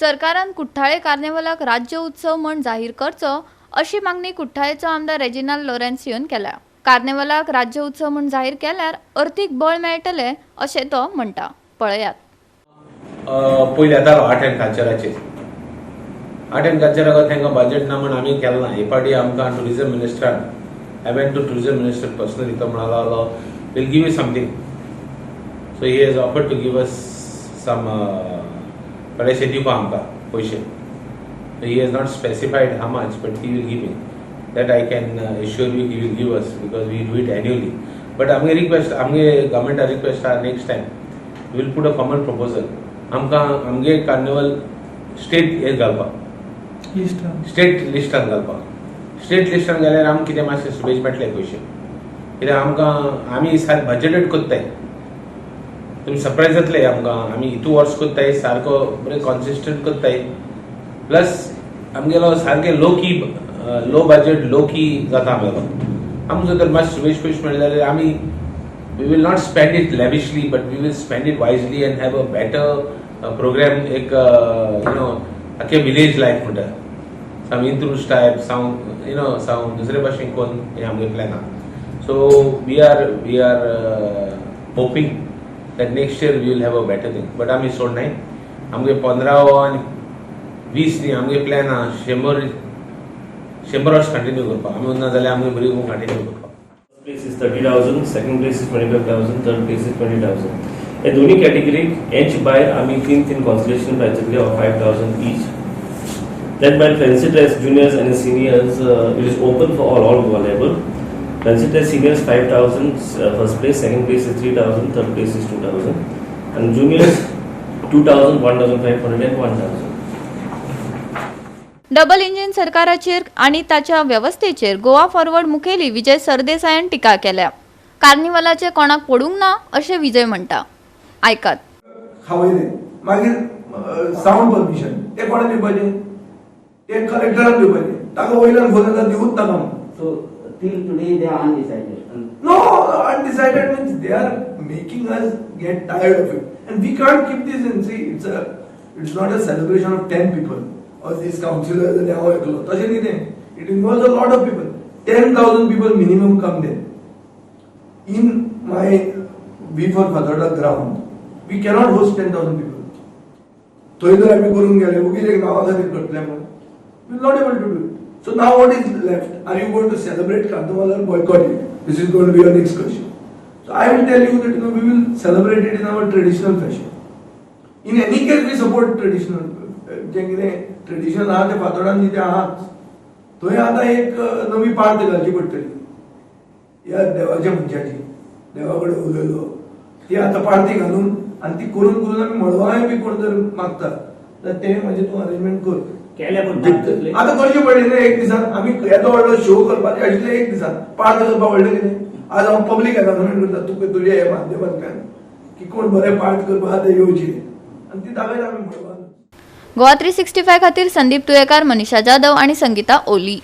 सरकारान कुठ्ठाळे कार्निवलाक राज्य उत्सव म्हण जाहीर करचो अशी मागणी कुठ्ठाळेचो आमदार रेजिनाल्ड लॉरेन्सियोन केल्या। कार्निवलाक राज्य उत्सव म्हण जाहीर केल्यार अर्थीक बळ मेळटले अशें तो म्हणटा। पळयात। पयलीं येतालो आर्ट एंड कल्चराचेर तांकां बजेट ना म्हण आमी केलें ना। हे फावटी आमकां टुरिजम मिनिस्टरान I went to tourism minister personally, तो म्हणलो will give you something. So he has offered to give us some थोडेशे दिवपा आमकां पयशे। He has not specified how much, but he will give me that I can assure you he will give us, because we do it annually. But आमगे request, आमगे government request आर next time we will put a common proposal. आमकां आमगे carnival state हे घालपाक, state लिस्टान घालपाक। State लिस्टान गेल्यार आमकां कितें मातशें सुबेज मेळटले पयशे, कित्याक आमकां आमी सारको बजेटेड कोत्ताय। तुमी सरप्रायज जातले आमकां, आमी इतू वर्स कोत्ताय, सारको बरें कॉन्सिस्टंट कोत्ताय। प्लस आमगेलो सारके लो बजेट लो की जाता आमगेलो। आमकां जर मातशें सुबेज पयशे मेळ्ळे जाल्यार आमी we will not spend it lavishly, but we will spend it wisely and have a better program, एक आख्खे विलेज लायफ म्हणटा, some इंत्रुज टायप, some दुसरे भाशेन कोण हे आमगे प्लॅन आहा। So we are hoping that next year we will have a better thing, but आमी सोडनाय। आमगे 15 आनी 20 न्ही आमगे प्लॅन आहा 100 वर्स कंटिन्यू करपाक। आमी ना जाल्यार आमगे भुरगीं कंटिन्यू करपाक। Place is 30,000, second place is 25,000, third place is 20,000. हे दोन्ही कॅटेगरीक यांचे भायर आमी तीन consolation prizes of 5,000 each. Then by fancy dress juniors and seniors, it is open for all Goa level. Fancy dress seniors 5,000 first place, second place is 3,000, third place is 2,000, and juniors 2,000, 1,500 and 1,000. Double engine सरकाराचेर आणि ताच्या व्यवस्थेचेर Goa forward मुखेली विजय सरदेसायान टिका केल्या। कार्निवलाचे कोणाक पडूंक ना अशें विजय म्हणटा। आयकात। खावयले मागीर साउंड परमिशन ते कोणे दिवपाचे, ते कलेक्टरान दिवपाचे, ताका वयल्यान फोन येता दिवूच नाका म्हणून। So till today they are undecided. No, undecided means they are making us get tired of it, and we can't keep this in. See, it's not a celebration of 10 people or these councillors and how it goes. It involves a lot of people. 10,000 people minimum come there. In my V for Fadoda ground, we cannot host 10,000 people. So either I will go and we will not able to do it. So now what is left? Are you going to celebrate Carnival or boycott it? This is going to be your next question. So I will tell you that we will celebrate it in our traditional fashion. In any case, we support traditional. Traditional आहा ते फातोडान जिते आहात थंय आतां एक नवी part घालची पडटली। ह्या देवाच्या मनशाची देवा कडेन उलयलो ती आतां पार्टी घालून आनी ती करून आमी मळवाय बी कोण जर मागता जाल्यार ते म्हणजे तूं अरेंजमेंट कर केल्या पण आतां करचें पडलें न्ही। एक दिसान आमी येदो व्हडलो शो करपाचें आशिल्लें एक दिसान पार्ट करपाक व्हडलें कितें। आज हांव पब्लीक अनाउन्समेंट करता तुका तुज्या हे माध्यमांतल्यान की कोण बरें पार्ट करपाक ते येवचे आनी ती दाखयता आमी मळवान। GOA365 खातीर संदीप तुयेकार, मनीषा जाधव आणि संगीता ओली।